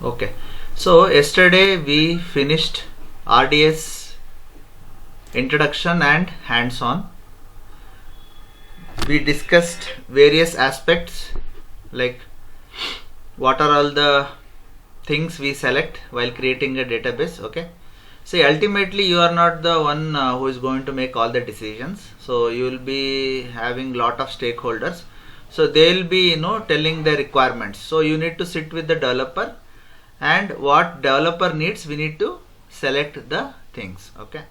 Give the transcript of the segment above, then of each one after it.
Okay, so yesterday we finished RDS introduction and hands-on. We discussed various aspects like what are all the things we select while creating a database. Okay, see, ultimately you are not the one who is going to make all the decisions, so you will be having lot of stakeholders, so they will be telling the requirements. So you need to sit with the developer, and what developer needs we need to select the things. Okay,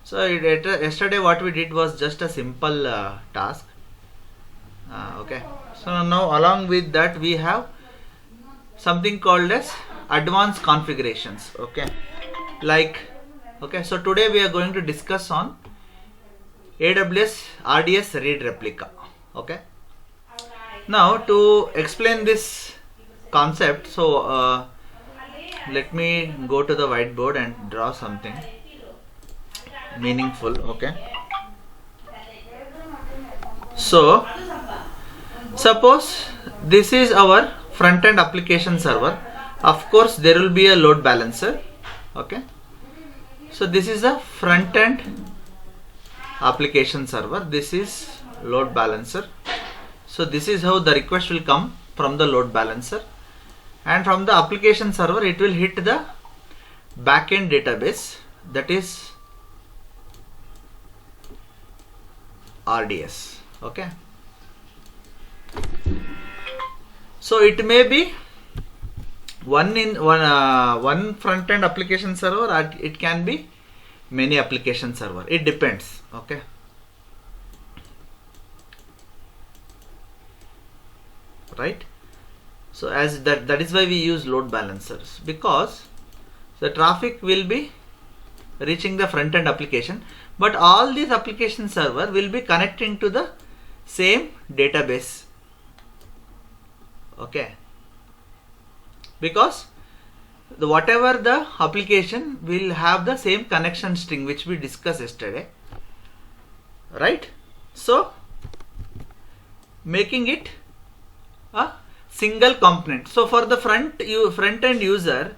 so yesterday what we did was just a simple task. Okay, so now along with that we have something called as advanced configurations. Okay, so today we are going to discuss on AWS RDS read replica. Okay, now to explain this concept, so let me go to the whiteboard and draw something meaningful. Okay, so suppose this is our front-end application server. Of course there will be a load balancer. Okay, so this is a front-end application server, this is load balancer. So this is how the request will come from the load balancer, and from the application server it will hit the backend database, that is RDS. Okay, so it may be one front end application server, or it can be many application server, it depends. Okay, right? So as that is why we use load balancers, because the traffic will be reaching the front end application, but all these application server will be connecting to the same database. Okay, because whatever the application will have the same connection string which we discussed yesterday, right? So making it a single component. So for the front end user,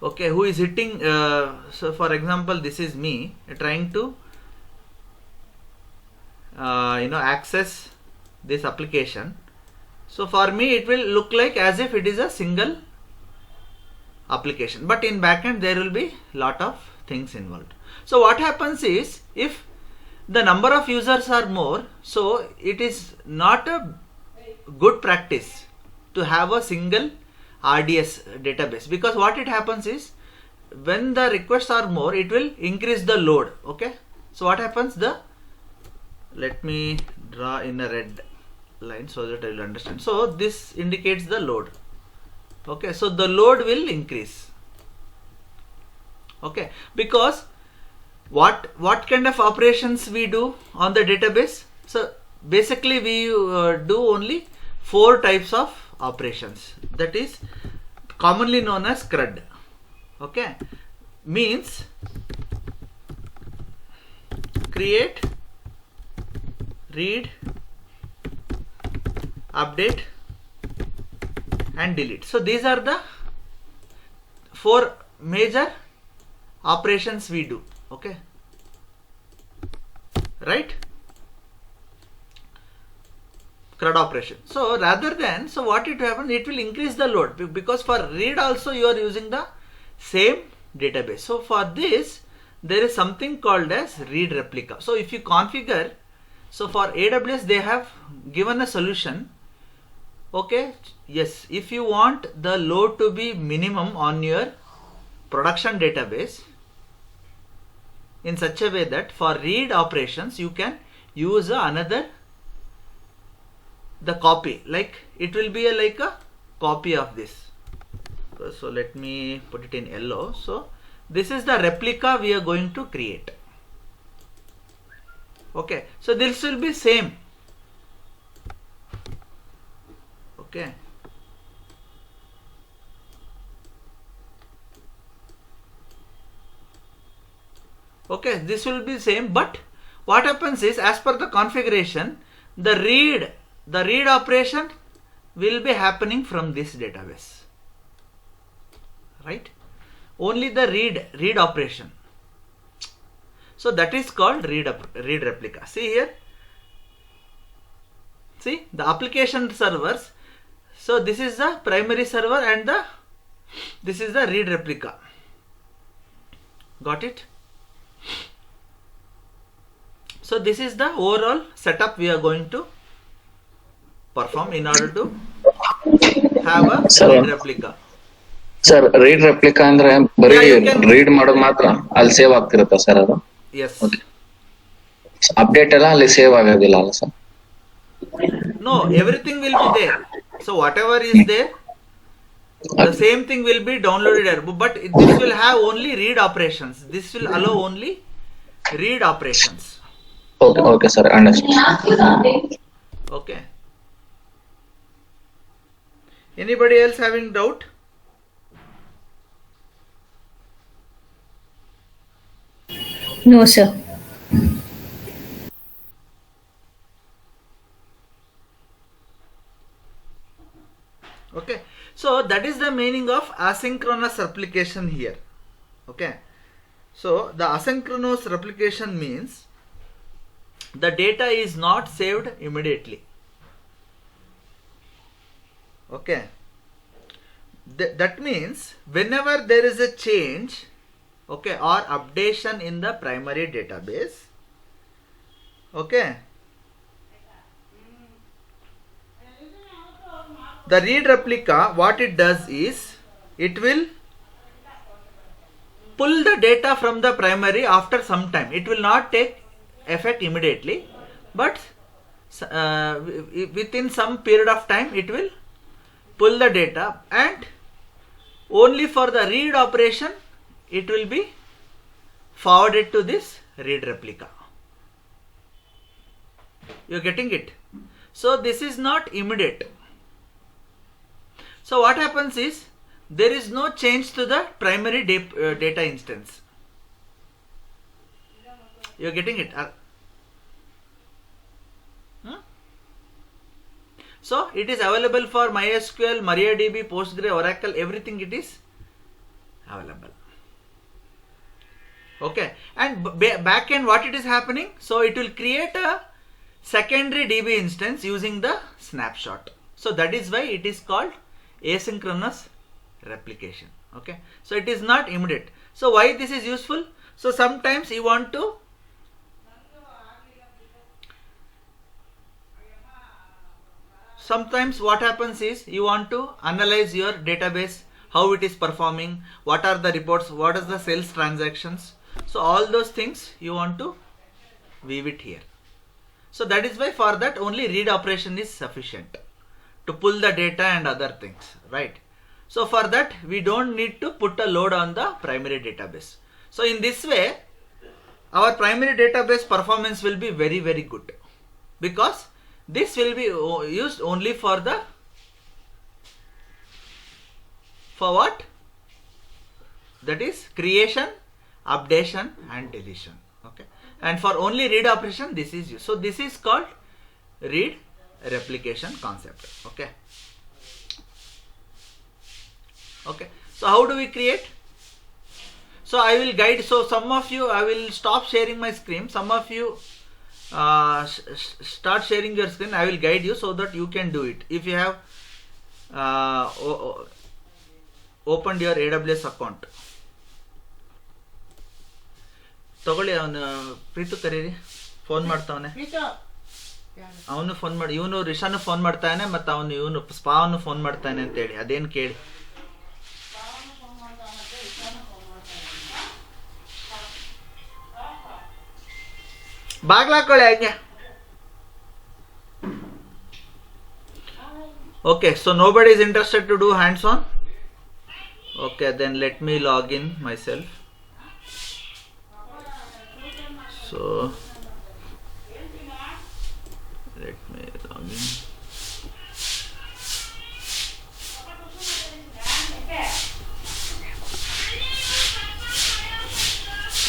okay, who is hitting so for example this is me trying to access this application. So for me it will look like as if it is a single application, but in backend there will be lot of things involved. So what happens is, if the number of users are more, so it is not a good practice to have a single RDS database, because what it happens is, when the requests are more it will increase the load. Okay, so what happens, let me draw in a red line so that I will understand. So this indicates the load. Okay, so the load will increase. Okay, because what kind of operations we do on the database? So basically we do only 4 types of operations, that is commonly known as CRUD. Okay, means create, read, update and delete. So these are the 4 major operations we do. Okay, right? CRUD operation. So rather than, so what it happens, it will increase the load, because for read also you are using the same database. So for this there is something called as read replica. So if you configure, so for AWS they have given a solution. Okay, yes, if you want the load to be minimum on your production database, in such a way that for read operations you can use the copy, like it will be like a copy of this. So let me put it in yellow. So this is the replica we are going to create. Okay, so this will be same. Okay, okay, this will be same, but what happens is, as per the configuration, the read operation will be happening from this database. right? Only the read operation. So that is called read replica. See here, see the application servers. So this is the primary server and this is the read replica. Got it? So this is the overall setup we are going to perform in order to have a read replica. Sir, read replica andre bari read ಮಾಡೋದು ಮಾತ್ರ ಅಲ್ಲಿ save ಆಗ್ತಿರುತ್ತಾ sir ಅದು? Yes. Update ಎಲ್ಲ ಅಲ್ಲಿ save ಆಗೋದಿಲ್ಲ ಅಲ್ಲ sir? No, everything will be there. So whatever is there, the same thing will be downloaded there. But this will have only read operations. This will allow only read operations. Okay, sir, understood. Okay. Anybody else having doubt? No, sir. Okay, so that is the meaning of asynchronous replication here. Okay, so the asynchronous replication means the data is not saved immediately. Okay, that means whenever there is a change, okay, or updation in the primary database, okay, the read replica, what it does is it will pull the data from the primary after some time. It will not take effect immediately, but within some period of time it will pull the data, and only for the read operation it will be forwarded to this read replica. You're getting it? So this is not immediate. So what happens is there is no change to the primary data instance. You're getting it? So it is available for MySQL, MariaDB, Postgre, Oracle, everything it is available. Okay, and back end what it is happening? So it will create a secondary DB instance using the snapshot. So that is why it is called asynchronous replication. Okay, so it is not immediate. So why this is useful? So sometimes you want to what happens is you want to analyze your database, how it is performing, what are the reports, what is the sales transactions. So all those things you want to weave it here. So that is why for that only read operation is sufficient to pull the data and other things, right? So for that we don't need to put a load on the primary database. So in this way our primary database performance will be very, very good, because this will be used only for what? That is creation, updation and deletion. Okay, and for only read operation this is used. So this is called read replication concept. Okay, okay, so how do we create? So I will guide. So some of you, I will stop sharing my screen. Some of you start sharing your screen. I will guide you so that you can do it. If you have opened your AWS account, ತಗೊಳ್ಳಿ. ಅವನು ಪ್ರೀತು ಕರೀರಿ, phone ಮಾಡ್ತಾವನೆ. ಅವನು phone ಮಾಡಿ, ಇವನು ರಿಷಾನು phone ಮಾಡ್ತಾನೆ, ಮತ್ತು ಇವನು ಸ್ಪಾವನ್ನು phone ಮಾಡ್ತಾನೆ ಅಂತೇಳಿ ಅದೇನು ಕೇಳಿ. ಬಾಗ್ಲಾಕೊಳ್ಳಿ ಹಂಗೆ. Okay, so nobody is interested to do hands on. Okay, then let me log in myself. So let me log in.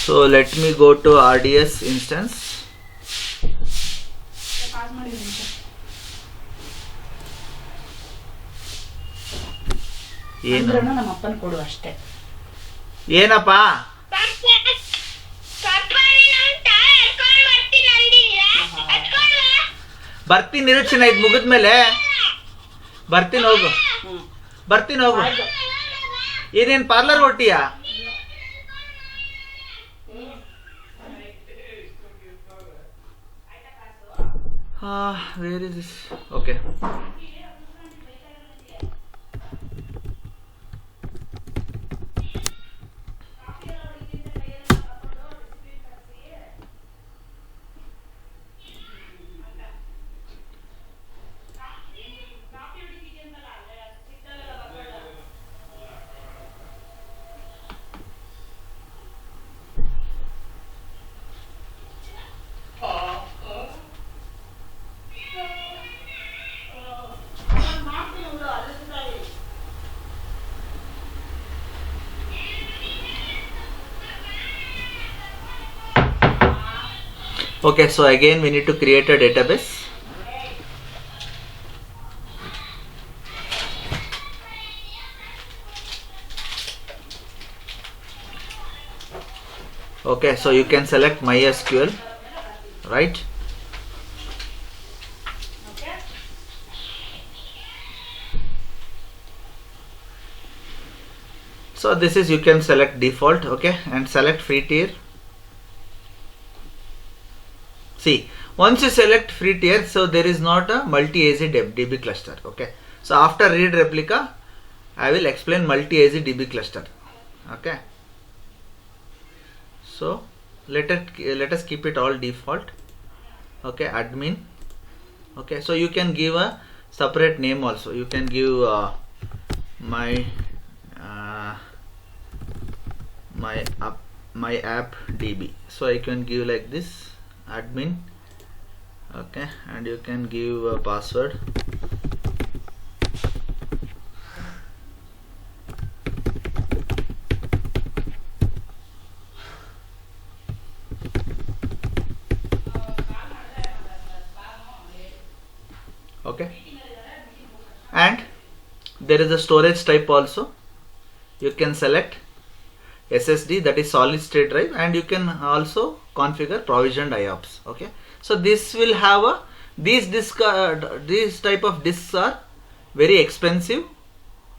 So let me go to RDS instance. ಏನು ಅಂದ್ರೂ ನಮ್ಮ ಅಪ್ಪನ ಕೊಡು ಅಷ್ಟೇ. ಏನಪ್ಪ ಬರ್ತೀನಿ ನಿರೀಕ್ಷಣೆ ಇದು ಮುಗಿದ್ಮೇಲೆ ಬರ್ತೀನಿ ಹೋಗು. ಬರ್ತೀನಿ ಹೋಗು. ಏನೇನು ಪಾರ್ಲರ್ ಹೊಟ್ಟಿಯಾ? Where is this? Okay. Okay, so again we need to create a database. Okay, so you can select MySQL, right? So this is, you can select default, okay, and select free tier. See, once you select free tier, so there is not a multi-AZ DB cluster. Okay. So after read replica, I will explain multi-AZ DB cluster. Okay. So let us keep it all default. Okay, admin. Okay. So you can give a separate name also. You can give my app DB. So I can give like this. Admin, okay, and you can give a password. Okay, and there is a storage type also. You can select SSD, that is solid state drive, and you can also configure provisioned IOPS. Okay, so this will have a these type of disks are very expensive.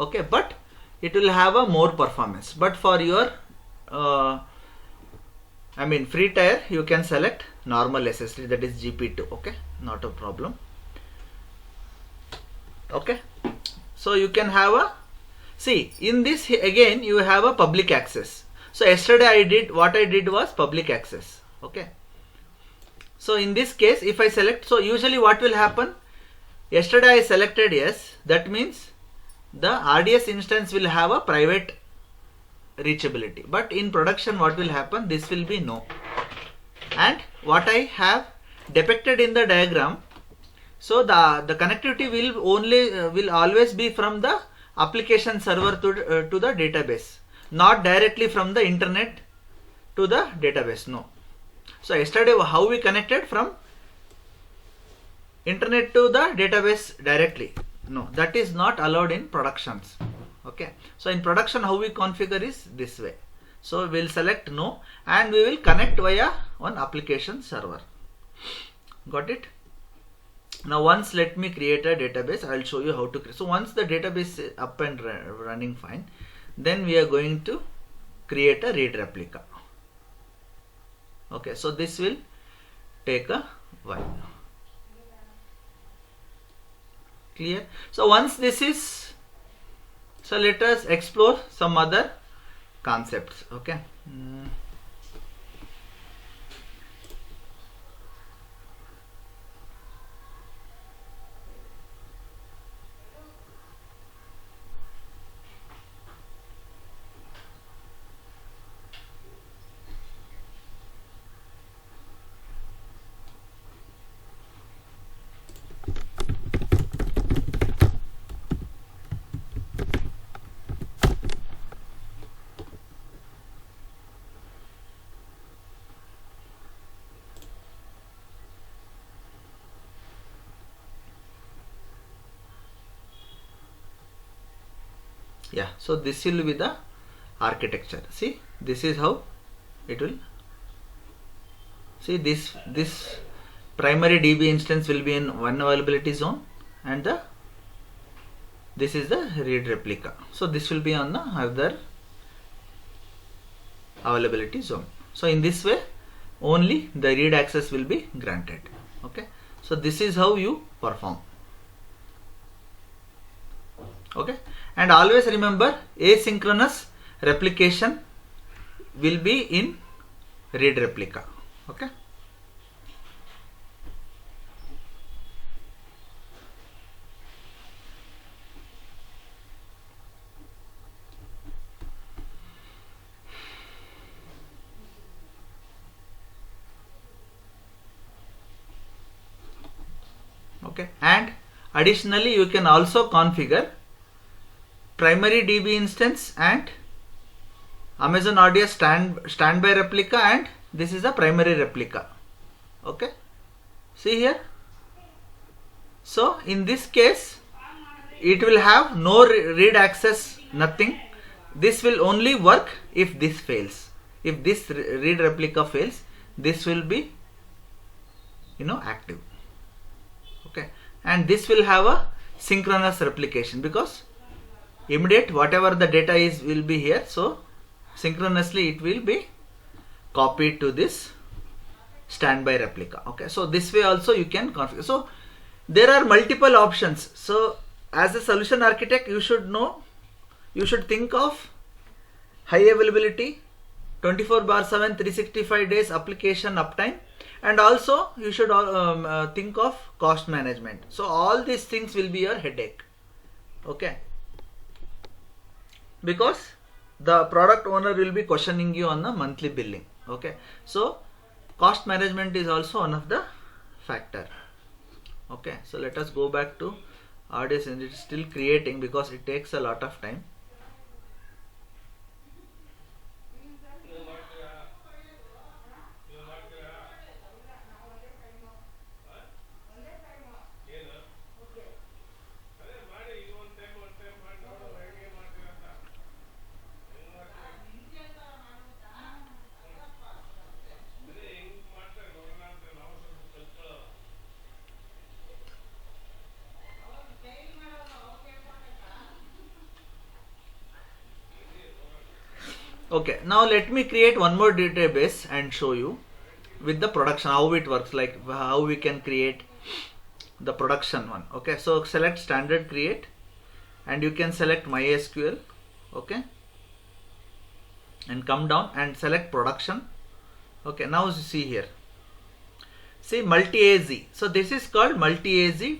Okay, but it will have a more performance. But for your free tier, you can select normal SSD, that is GP2. Okay, not a problem. Okay, so you can have a, see, in this again you have a public access. So yesterday what I did was public access. Okay, so in this case if I select, so usually what will happen, yesterday I selected yes, that means the RDS instance will have a private reachability, but in production what will happen, this will be no. And what I have depicted in the diagram, so the connectivity will always be from the application server to the database, not directly from the internet to the database. No. So yesterday how we connected from internet to the database directly? No, that is not allowed in productions. Okay, so in production how we configure is this way. So we will select no, and we will connect via one application server. Got it? Now once let me create a database. I will show you how to create. So once the database is up and running fine, then we are going to create a read replica. Okay, so this will take a while. Clear? So once this is, so let us explore some other concepts. Okay. Yeah, so this will be the architecture. See, this is how it will. See, this primary DB instance will be in one availability zone, and this is the read replica. So this will be on the other availability zone. So in this way only the read access will be granted. Okay, so this is how you perform. Okay, and always remember, asynchronous replication will be in read replica. Okay, okay, and additionally you can also configure primary DB instance and Amazon RDS standby replica, and this is the primary replica. Okay, see here. So in this case it will have no read access, nothing. This will only work if this fails. If this read replica fails, this will be active. Okay, and this will have a synchronous replication because immediate whatever the data is will be here, so synchronously it will be copied to this standby replica. Okay, so this way also you can configure. So there are multiple options. So as a solution architect, you should know, you should think of high availability, 24/7 365 days application uptime, and also you should think of cost management. So all these things will be your headache. Okay, because the product owner will be questioning you on the monthly billing. Okay, so cost management is also one of the factor. Okay, so let us go back to RDS, and it is still creating because it takes a lot of time. Okay, now let me create one more database and show you with the production how it works, like how we can create the production one. Okay, so select standard create and you can select MySQL. Okay, and come down and select production. Okay, now see here, see multi-AZ. So this is called multi-AZ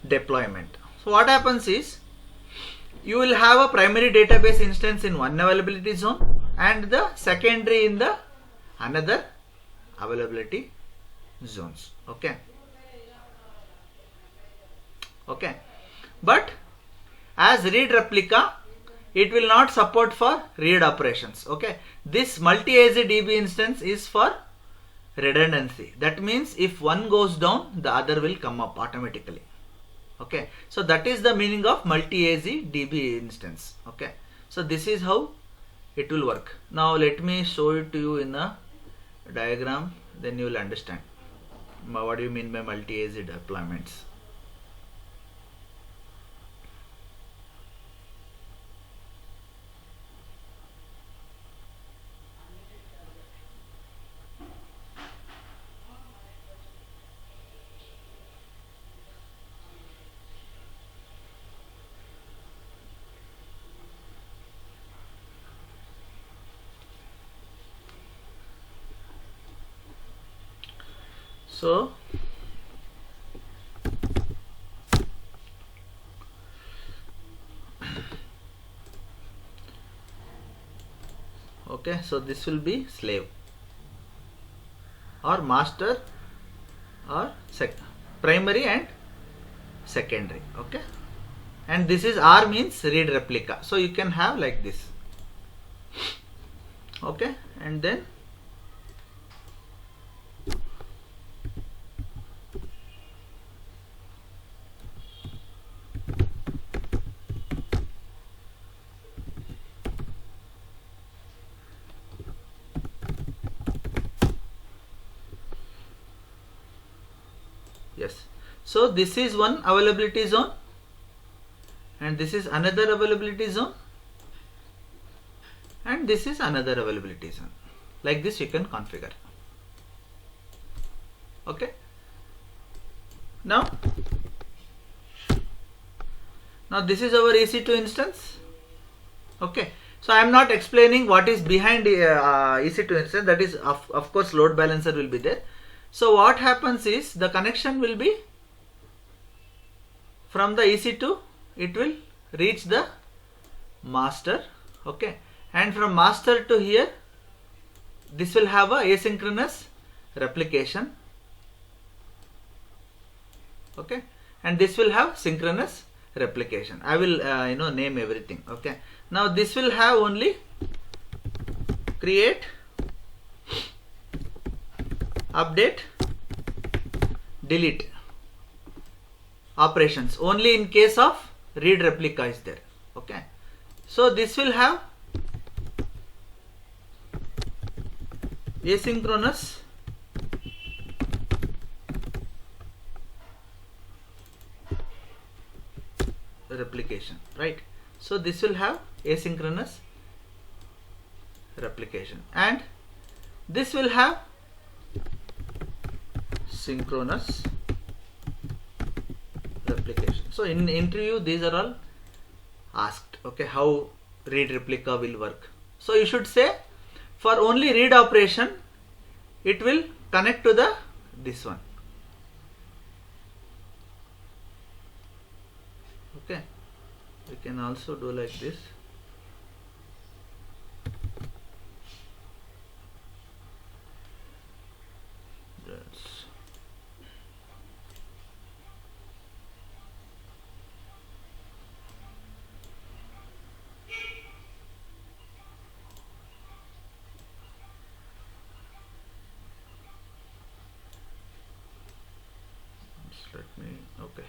deployment. So what happens is, you will have a primary database instance in one availability zone and the secondary in the another availability zones. Okay, okay, but as read replica it will not support for read operations. Okay, this multi-AZ DB instance is for redundancy. That means if one goes down, the other will come up automatically. Okay, so that is the meaning of multi-AZ DB instance. Okay, so this is how it will work. Now let me show it to you in a diagram, then you will understand what do you mean by multi-AZ deployments. So okay, so this will be slave or master or primary and secondary. Okay, and this is R means read replica, so you can have like this. Okay, and then So this is one availability zone and this is another availability zone and this is another availability zone. Like this you can configure. Okay. Now this is our EC2 instance. Okay. So I am not explaining what is behind EC2 instance. That is of course load balancer will be there. So what happens is the connection will be from the EC2, it will reach the master. Okay. And from master to here, this will have a asynchronous replication. Okay. And this will have synchronous replication. I will name everything. Okay. Now this will have only create, update, delete operations only in case of read replica is there. Okay. So this will have asynchronous replication, right? So this will have asynchronous replication and this will have synchronous replication. So in interview these are all asked. Okay, how read replica will work. So you should say for only read operation it will connect to the this one. Okay, we can also do like this. That's let me, okay.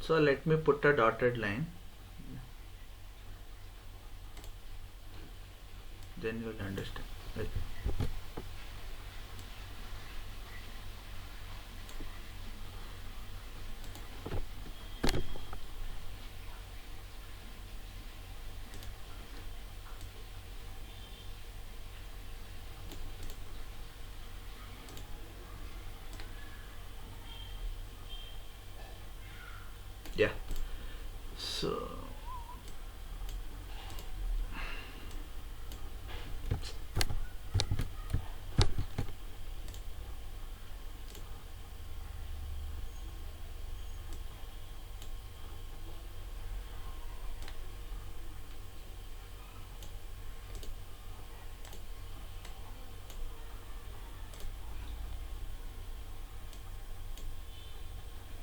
So let me put a dotted line, then you will understand. Right. Yeah. So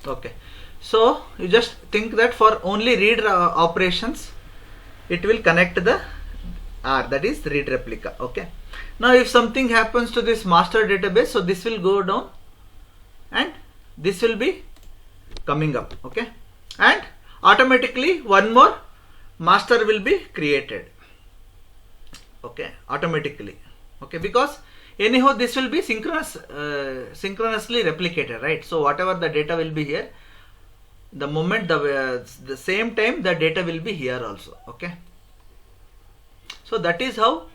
okay, so you just think that for only read operations it will connect the R, that is read replica. Okay, now if something happens to this master database, so this will go down and this will be coming up. Okay, and automatically one more master will be created. Okay, automatically. Okay, because anyhow this will be synchronously replicated, right? So whatever the data will be here, the moment the same time the data will be here also. Okay, so that is how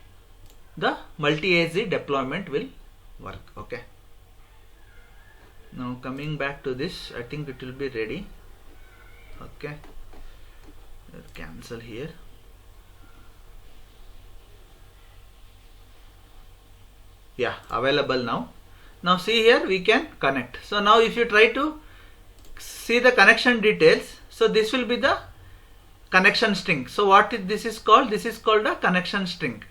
the multi-AZ deployment will work. Okay, now coming back to this, I think it will be ready. Okay, cancel here. Yeah, available now. Now see here, we can connect. So now if you try to see the connection details, so this will be the connection string. So what this is called? This is called a connection string.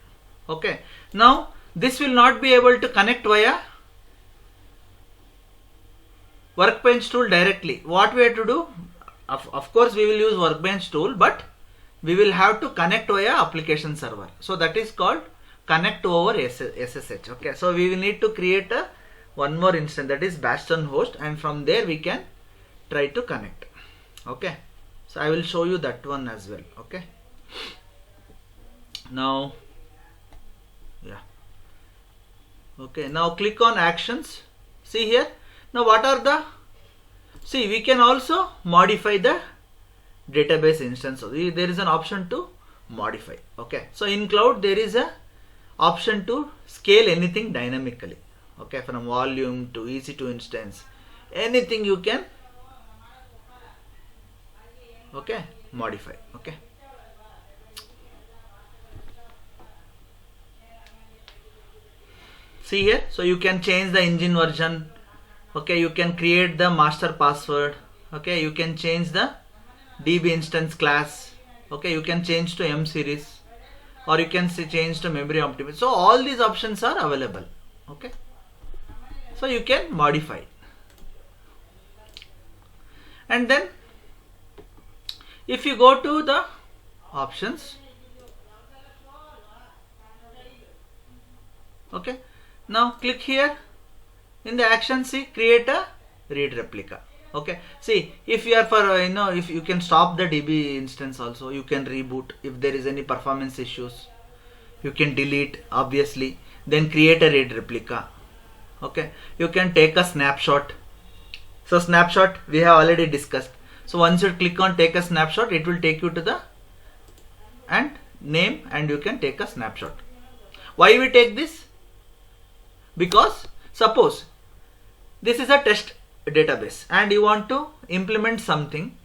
Okay, now this will not be able to connect via Workbench tool directly. What we have to do, of course we will use Workbench tool, but we will have to connect via application server. So that is called connect over SSH. Okay, so we will need to create a one more instance, that is Bastion host, and from there we can try to connect. Okay, so I will show you that one as well. Okay, now yeah, okay, now click on actions. See here, now what are the, see, we can also modify the database instance. So there is an option to modify. Okay, so in cloud there is a option to scale anything dynamically. Okay, from volume to EC2 instance, anything you can, okay, modify. Okay, see here, so you can change the engine version. Okay, you can create the master password. Okay, you can change the DB instance class. Okay, you can change to M series, or you can change to memory optimization. So all these options are available. Okay, so you can modify. And then if you go to the options, okay, now click here in the action, see, create a read replica. Okay, see, if you are for if you can stop the DB instance also, you can reboot if there is any performance issues, you can delete obviously, then create a read replica. Okay, you can take a snapshot. So snapshot we have already discussed. So once you click on take a snapshot, it will take you to the and name, and you can take a snapshot. Why we take this? Because suppose this is a test database and you want to implement something.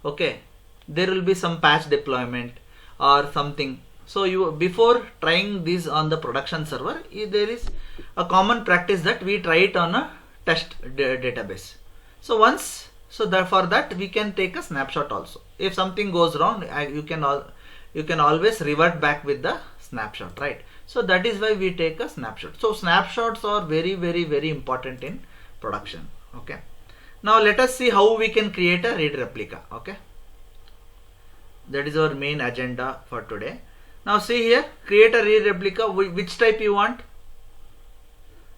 Okay, there will be some patch deployment or something. So you, before trying this on the production server, there is a common practice that we try it on a test database. So once, so that for that we can take a snapshot also. If something goes wrong, you can always revert back with the snapshot, right? So that is why we take a snapshot. So snapshots are very, very, very important in production. Okay, now let us see how we can create a read replica. Okay, that is our main agenda for today. Now see here, create a read replica. Which type you want?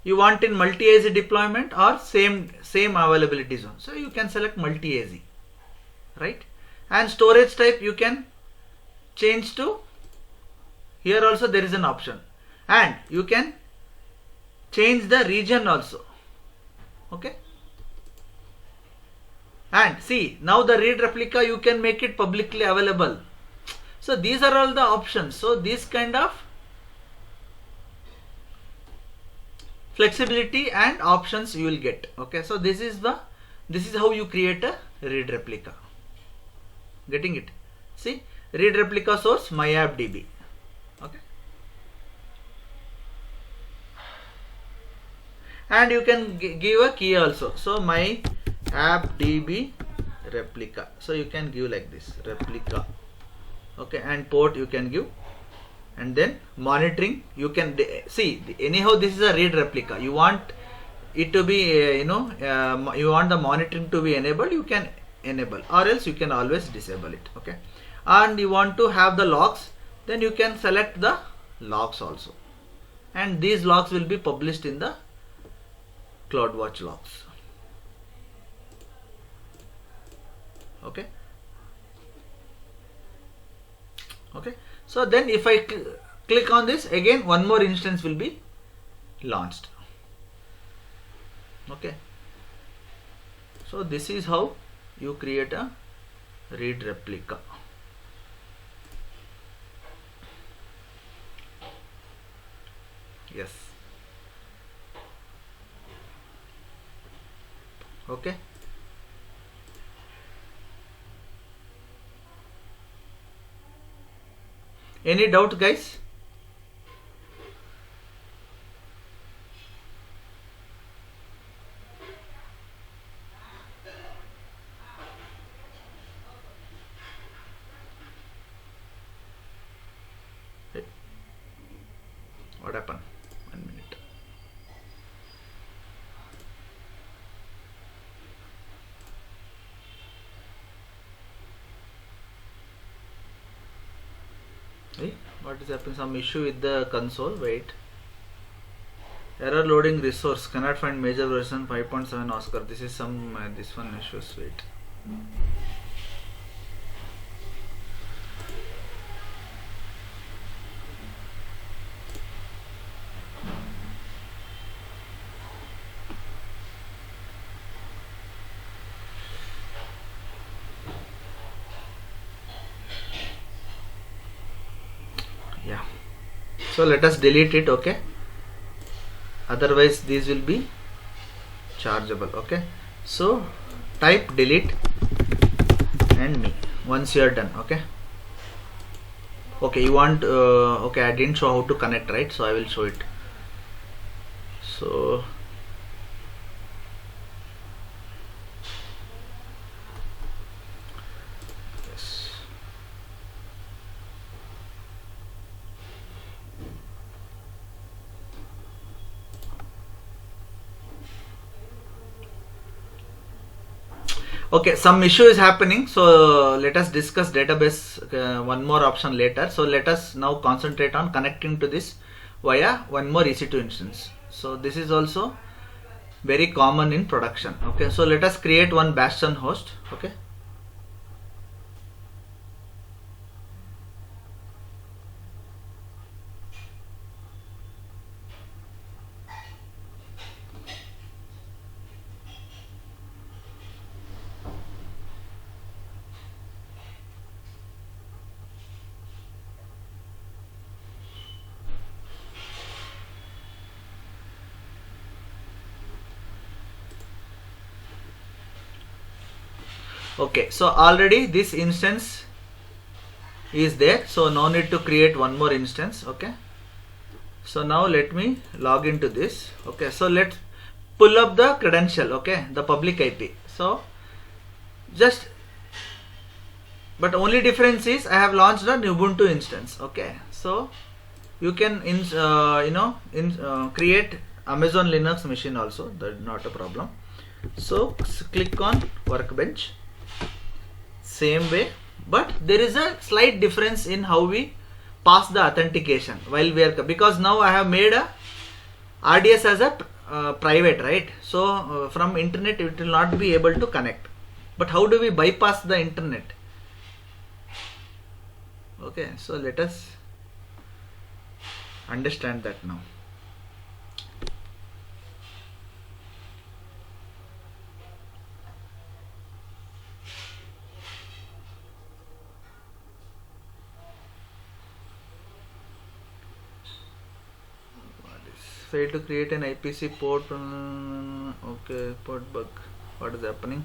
You want in multi-AZ deployment or same availability zone? So you can select multi-AZ, right? And storage type you can change to, here also there is an option, and you can change the region also. Okay, and see, now the read replica you can make it publicly available. So these are all the options. So this kind of flexibility and options you will get. Okay, so this is how you create a read replica. Getting it? See, read replica source MyAppDB. Okay, and you can give a key also. So MyAppDB replica. So you can give like this, replica. Okay, and port you can give, and then monitoring you can see. Anyhow, this is a read replica. You want it to be you want the monitoring to be enabled, you can enable, or else you can always disable it. Okay, and you want to have the logs, then you can select the logs also, and these logs will be published in the CloudWatch logs. Okay, okay, so then if I click on this, again one more instance will be launched. Okay, so this is how you create a read replica. Yes, okay. Any doubt, guys? Hey, what happened? 1 minute. what is happening? Some issue with the console. Wait. Error loading resource. Cannot find major version 5.7 Oscar. This is some this one issues. Wait. Yeah. So let us delete it. Okay. Otherwise these will be chargeable. Okay. So type delete and me once you are done. Okay. Okay, you want okay, I didn't show how to connect, right? So I will show it. So yes. Okay, some issue is happening, so let us discuss database one more option later. So let us now concentrate on connecting to this via one more EC2 instance. So this is also very common in production. Okay, so let us create one Bastion host. Okay. Okay, so already this instance is there, so no need to create one more instance. Okay, so now let me log into this. Okay, so let's pull up the credential. Okay, the public IP. So just, but only difference is I have launched an Ubuntu instance. Okay, so you can create Amazon Linux machine also, that's not a problem. So click on Workbench, same way, but there is a slight difference in how we pass the authentication while we are, because now I have made a RDS as a private, right? So from internet it will not be able to connect. But how do we bypass the internet? Okay, so let us understand that now. Failed to create an IPC port. Okay, port bug. What is happening?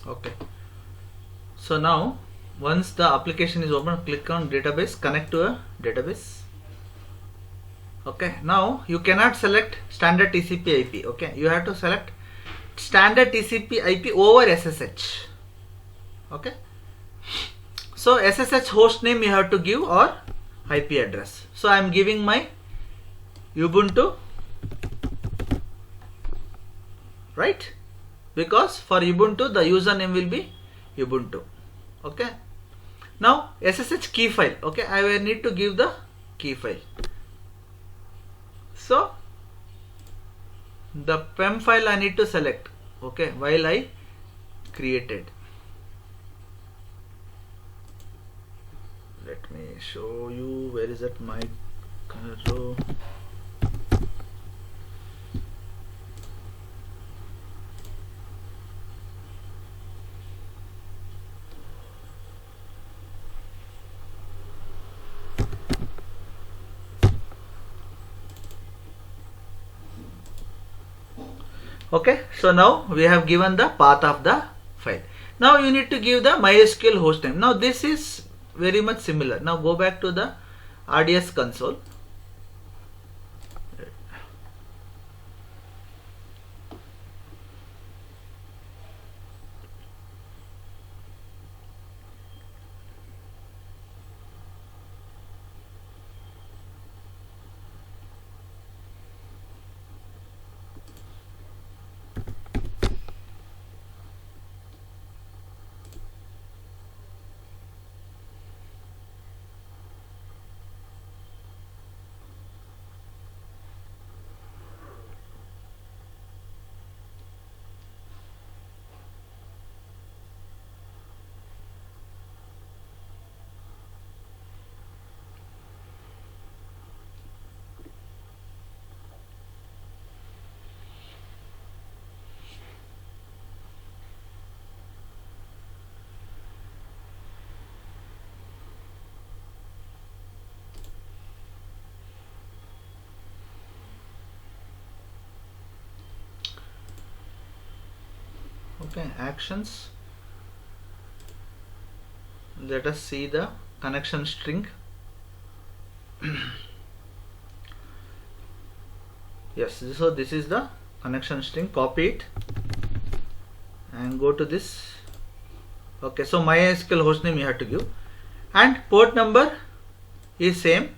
Okay, so now once the application is open, click on database, connect to a database. Okay, now you cannot select standard TCP IP. Okay, you have to select standard TCP IP over SSH. Okay, so SSH host name you have to give or IP address. So I am giving my Ubuntu, right? Because for Ubuntu the username will be Ubuntu. Okay, now SSH key file. Okay, I will need to give the key file. So the PEM file I need to select. Okay, while I created. Let me show you where is that my row. Okay, so now we have given the path of the file. Now you need to give the MySQL hostname. Now this is very much similar. Now go back to the RDS console. Okay, actions. Let us see the connection string. Yes, so this is the connection string. Copy it and go to this. Okay, so MySQL hostname you have to give, and port number is same,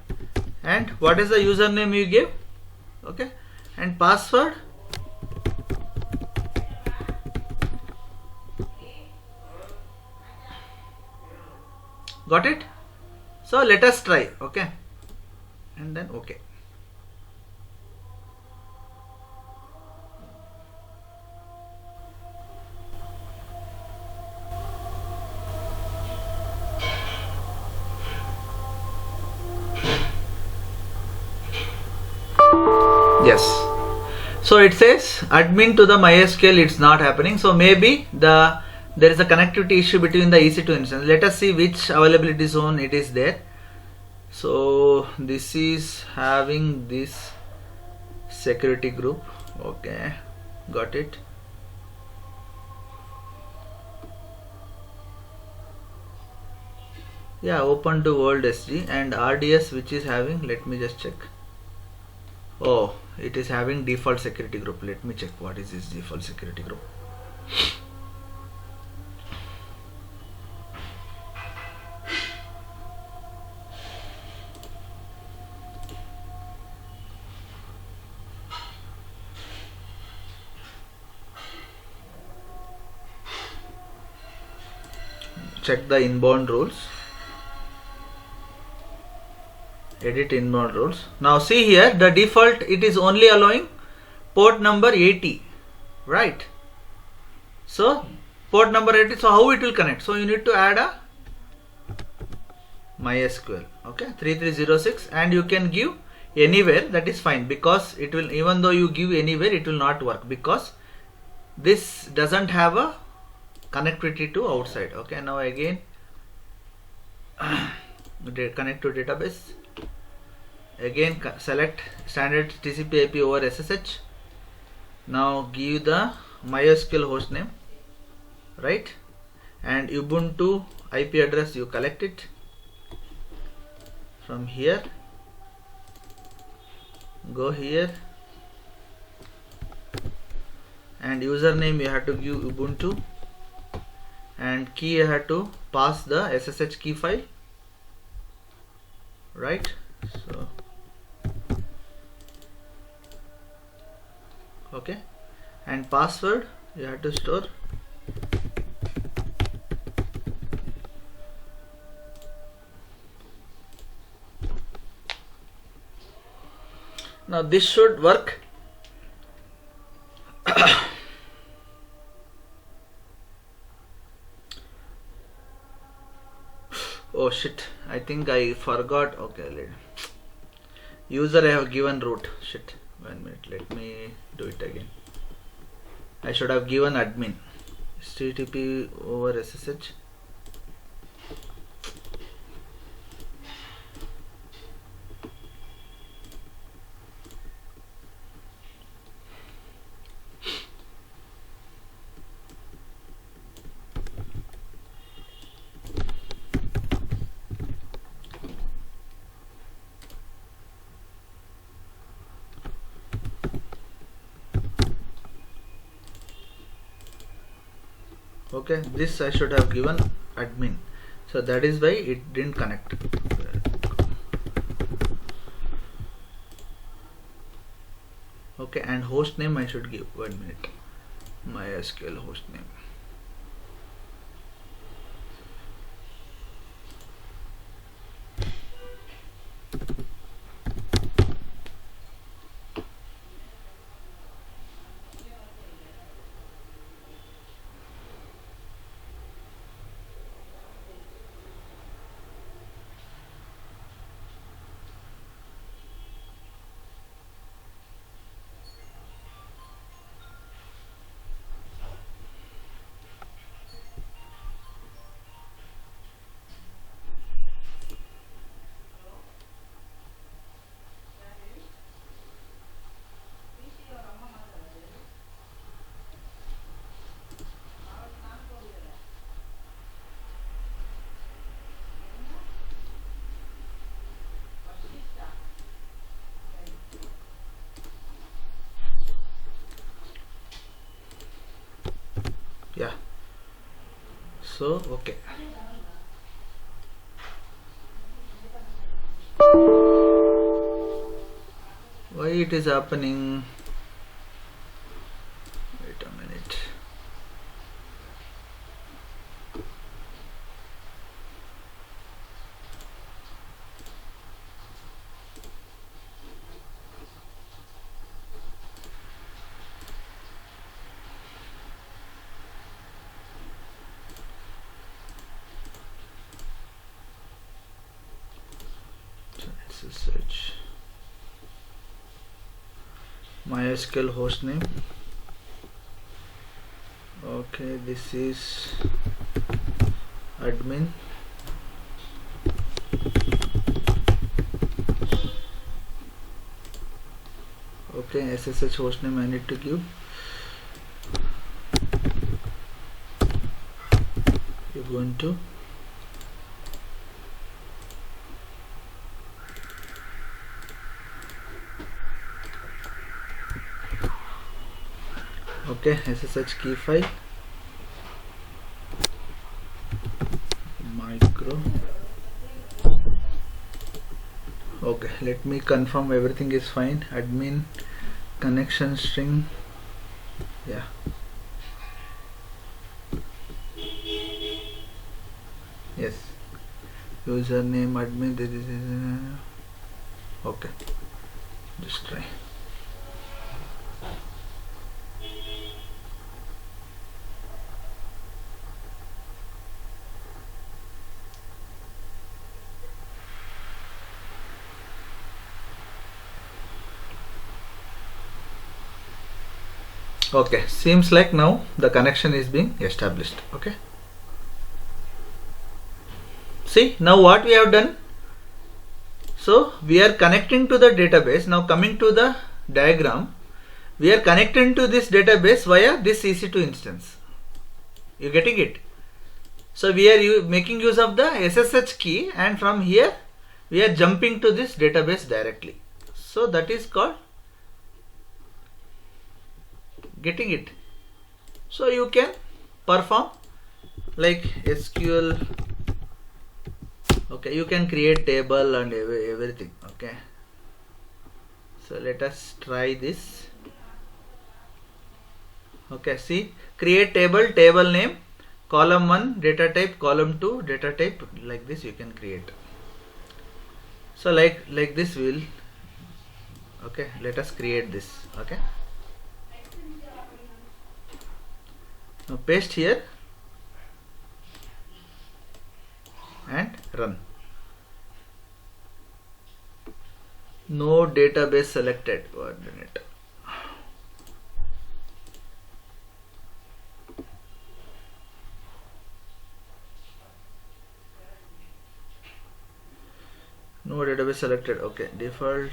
and what is the username you give. Okay, and password. Got it? So let us try. Okay, and then okay. Yes, so it says admin to the MySQL, it's not happening. So maybe there is a connectivity issue between the EC2 instance. Let us see which availability zone it is there. So this is having this security group. Okay, got it. Yeah, open to world SG, and RDS which is having, let me just check. Oh, it is having default security group. Let me check what is this default security group. Check the inbound rules. Edit inbound rules. Now see here, the default, it is only allowing port number 80, right? So port number 80, so how it will connect? So you need to add a MySQL, okay, 3306, and you can give anywhere, that is fine, because it will, even though you give anywhere, it will not work because this doesn't have a connectivity to outside. Okay, now again connect to database. Again select standard TCP IP over SSH. Now give the MySQL hostname, right? And Ubuntu IP address, you collect it from here. Go here, and username you have to give Ubuntu, and key you have to pass the SSH key file, right? So okay, and password you have to store. Now this should work. Oh shit, I think I forgot. Okay, user I have given root. Shit, 1 minute, let me do it again. I should have given admin. HTTP over SSH. Okay, this I should have given admin, so that is why it didn't connect. Okay, and host name I should give. 1 minute. MySQL host name. Yeah, so okay, why it is happening? Wait a minute. Search MySQL hostname. Okay, this is admin. Okay, SSH hostname I need to give. Ubuntu. Okay, SSH key file, micro. Okay, let me confirm everything is fine. Admin, connection string, yeah. Yes, username admin. This is okay. Just try. Okay, seems like now the connection is being established. Okay, see now what we have done. So we are connecting to the database. Now coming to the diagram, we are connecting to this database via this EC2 instance. You getting it? So we are making use of the SSH key, and from here we are jumping to this database directly. So that is called getting it. So you can perform like SQL. Okay, you can create table and everything. Okay, so let us try this. Okay, see, create table, table name, column 1 data type, column 2 data type, like this you can create. So like this will. Okay, let us create this. Okay, now paste here and run. No database selected. 1 minute. No database selected. Okay, default.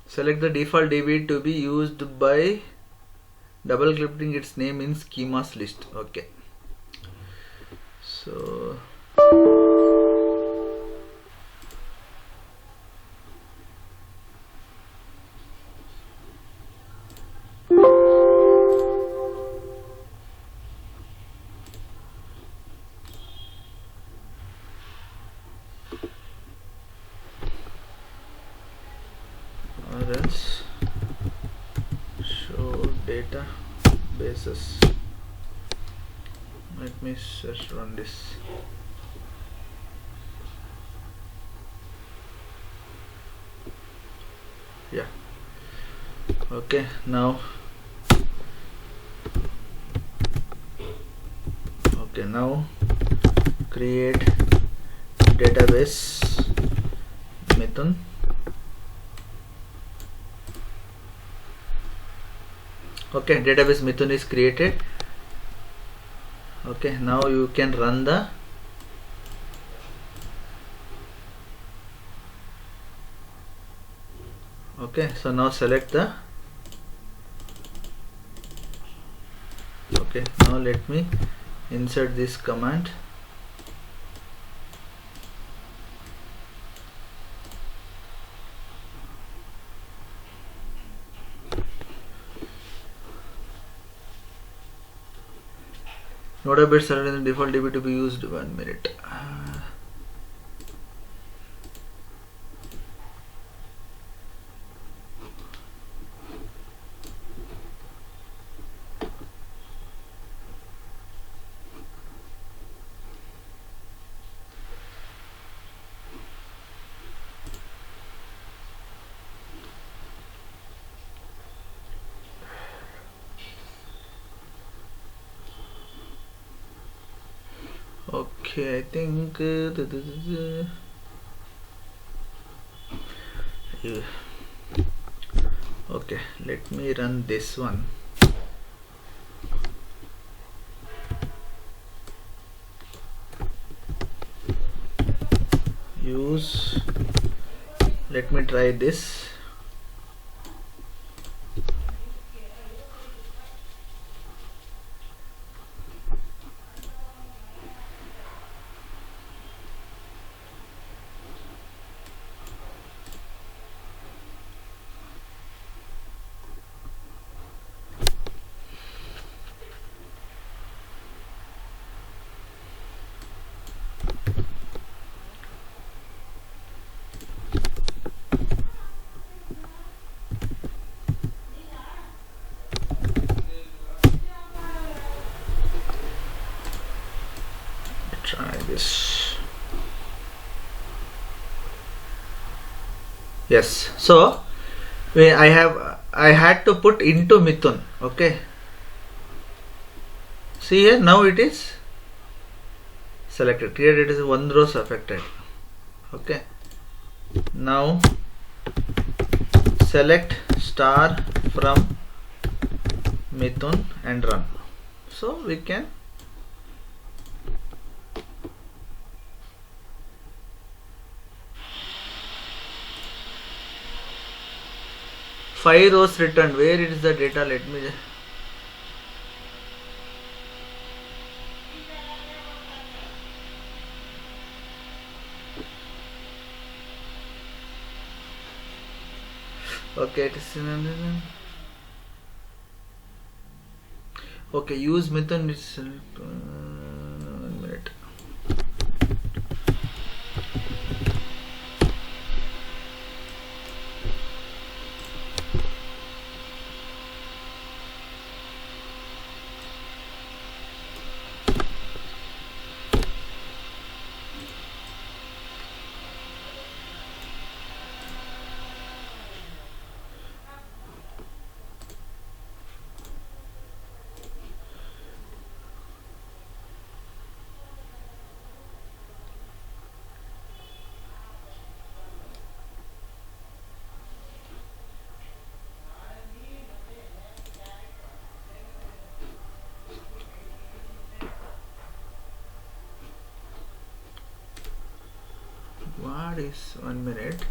Select the default DB to be used by double clicking its name in schemas list. Okay, so databases. Let me just run this. Yeah, okay, now create database Mithun. Okay, database Mithun is created. Okay, now you can run the okay, so now select the okay, now let me insert this command. Node bit selected in the default DB to be used 1 minute. Okay, I think okay, let me run this one. Use, let me try this. Try this. Yes, so I had to put into Mithun. Okay, see here, now it is selected. Here it is one row affected. Okay, now select star from Mithun and run. So we can five rows returned. Where is the data? Let me okay, it is okay, use Mithun. It's 1 minute. What is 1 minute?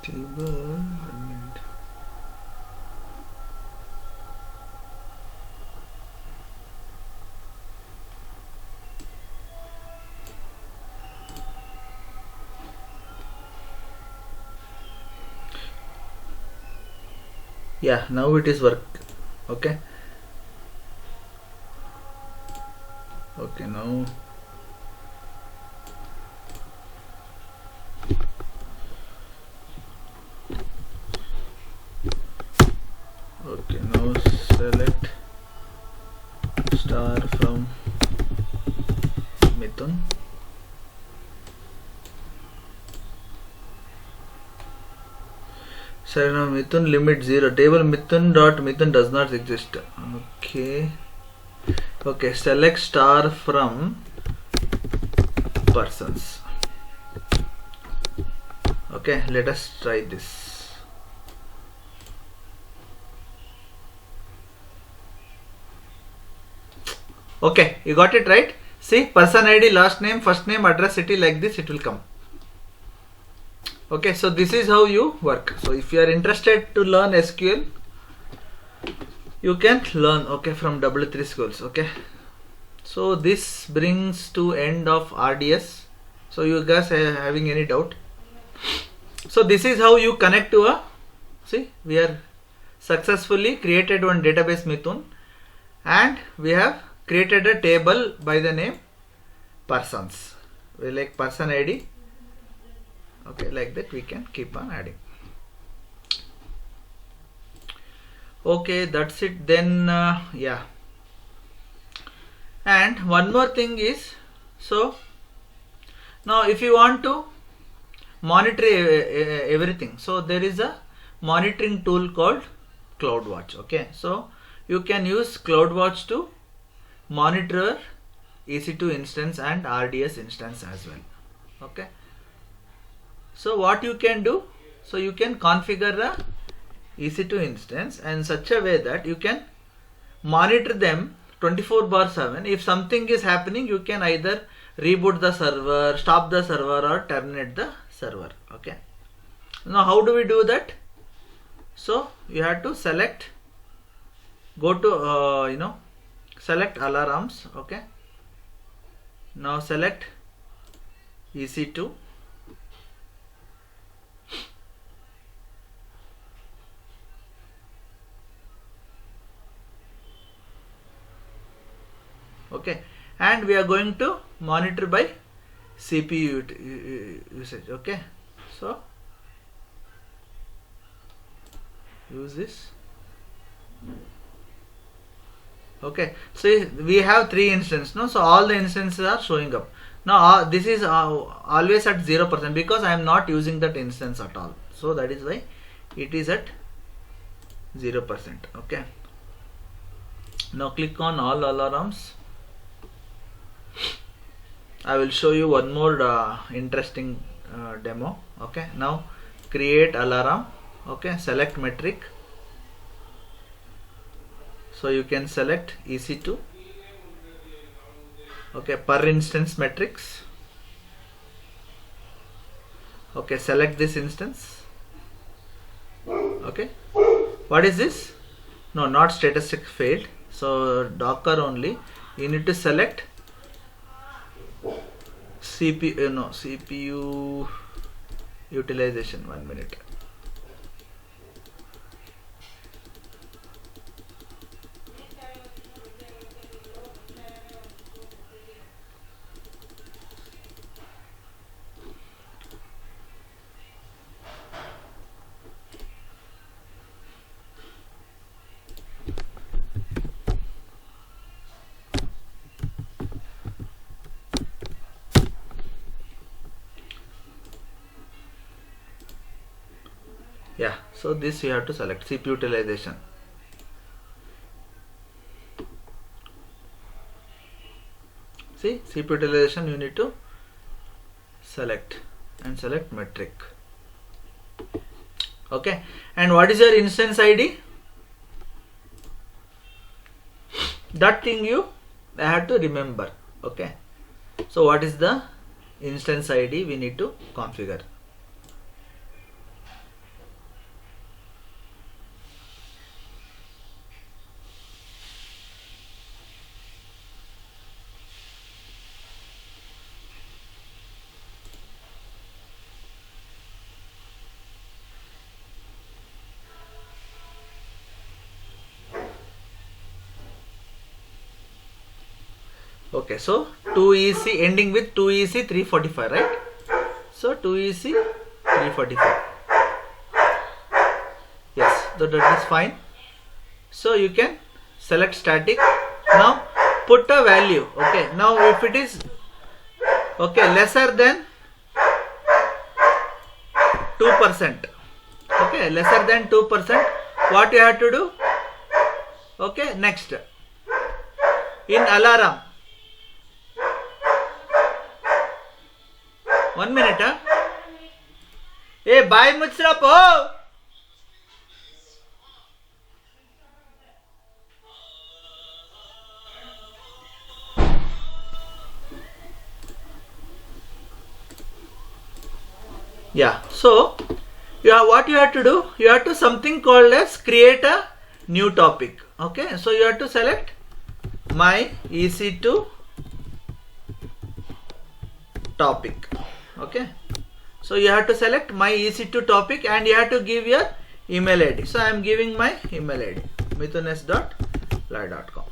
table. Yeah, now it is work. Okay. Okay, now okay, now select star from Mithun. So now Mithun limit 0. Table Mithun does not exist. Okay. Okay, select star from persons. Okay, let us try this. Okay, you got it right? See, person ID, last name, first name, address, city, like this it will come. Okay, so this is how you work. So if you are interested to learn SQL, you can learn, okay, from W3 schools. Okay, so this brings to end of RDS. So you guys are having any doubt? So this is how you connect to a, see, we are successfully created one database Mithun, and we have created a table by the name persons. We like person ID. Okay, like that we can keep on adding. Okay, that's it then. Yeah, and one more thing is, so now if you want to monitor everything, so there is a monitoring tool called CloudWatch. Okay, so you can use CloudWatch to monitor EC2 instance and RDS instance as well. Okay, so what you can do, so you can configure a EC2 instance in such a way that you can monitor them 24/7. If something is happening, you can either reboot the server, stop the server, or terminate the server. Okay, now how do we do that? So you have to select, go to select alarms. Okay, now select EC2. Okay, and we are going to monitor by CPU usage. Okay, so use this. Okay, so we have 3 instances, no? So all the instances are showing up. Now this is always at 0% because I am not using that instance at all. So that is why it is at 0%. Okay, now click on all alarms. I will show you one more interesting demo. Okay, now create alarm. Okay, select metric. So you can select EC2. Okay, per instance metrics. Okay, select this instance. Okay, what is this? No, not statistic failed. So Docker only. You need to select CPU utilization. 1 minute. Yeah, so this you have to select CPU utilization. See, CPU utilization you need to select and select metric. Okay, and what is your instance ID? That thing you have to remember. Okay, so what is the instance ID we need to configure? Okay, so 2EC ending with 2EC 345, right? So 2EC 345. Yes, that is fine. So you can select static. Now put a value. Okay, now if it is lesser than 2%, okay, lesser than 2%, what you have to do? Okay, next in alarm, 1 minute. Hey, bye muchra po. Yeah, so what you have to do, you have to something called as create a new topic. Okay, so you have to select my EC2 topic. Okay, so you have to select my EC2 topic and you have to give your email ID. So I am giving my email ID mithunes.live.com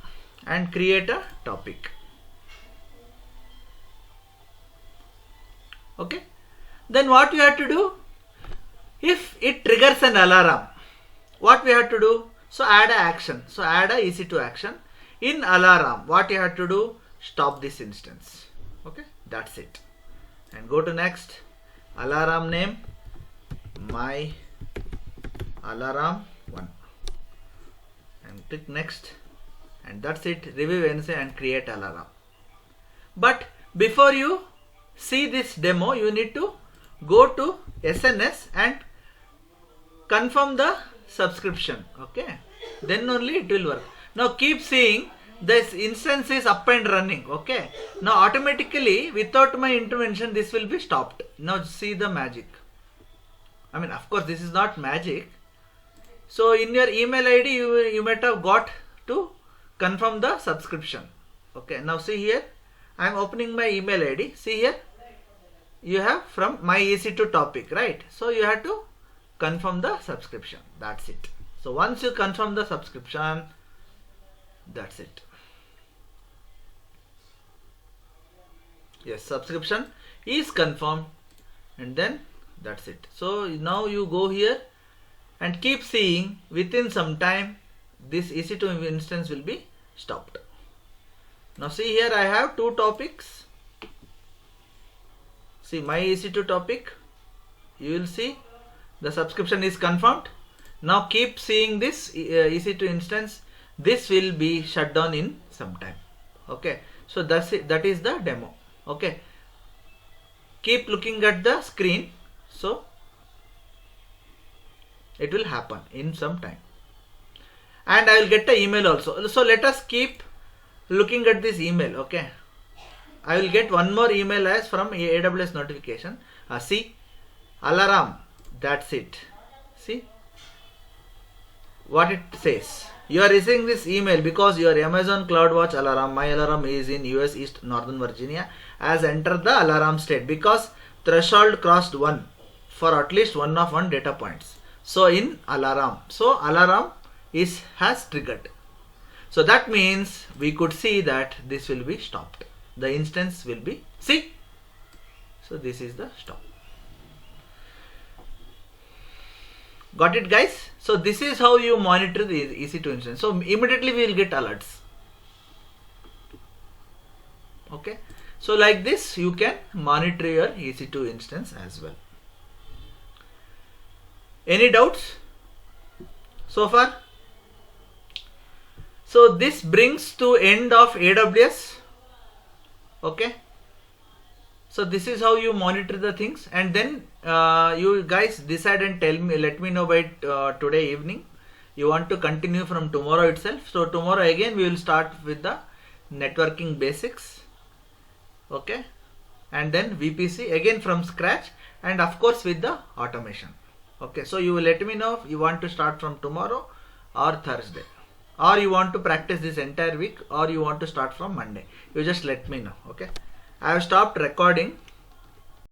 and create a topic. Okay, then what you have to do, if it triggers an alarm, what we have to do? So add a action. So add a EC2 action. In alarm, what you have to do? Stop this instance. Okay, that's it. And go to next. Alarm name, my alarm 1. And click next. And that's it. Review Wednesday and create alarm. But before you see this demo, you need to go to SNS and confirm the subscription. Okay, then only it will work. Now keep seeing this instance is up and running. Okay, now automatically without my intervention this will be stopped. Now see the magic. I mean, of course this is not magic. So in your email ID you might have got to confirm the subscription. Okay, now see here, I am opening my email ID. See here, you have from my EC2 topic, right? So you have to confirm the subscription. That's it. So once you confirm the subscription, that's it. Yes, subscription is confirmed, and then that's it. So now you go here and keep seeing, within some time this EC2 instance will be stopped. Now see here, I have 2 topics. See my EC2 topic, you will see the subscription is confirmed. Now keep seeing this EC2 instance, this will be shut down in some time. Okay, so that's it, that is the demo. Okay, keep looking at the screen, so it will happen in some time, and I will get the email also. So let us keep looking at this email. Okay, I will get one more email as from AWS notification. See, alarm, that's it. See what it says. You are receiving this email because your Amazon CloudWatch alarm, my alarm is in US East Northern Virginia, has entered the alarm state because threshold crossed 1 for at least 1 of 1 data points. So in alarm, so alarm has triggered. So that means we could see that this will be stopped. The instance will be, see, so this is the stop. Got it, guys? So this is how you monitor the EC2 instance. So immediately we will get alerts. Okay, so like this you can monitor your EC2 instance as well. Any doubts so far? So this brings to end of AWS. Okay, so this is how you monitor the things, and then you guys decide and let me know by today evening. You want to continue from tomorrow itself. So tomorrow again we will start with the networking basics. Okay, and then VPC again from scratch, and of course with the automation. Okay, so you will let me know if you want to start from tomorrow or Thursday, or you want to practice this entire week, or you want to start from Monday. You just let me know. Okay, I have stopped recording.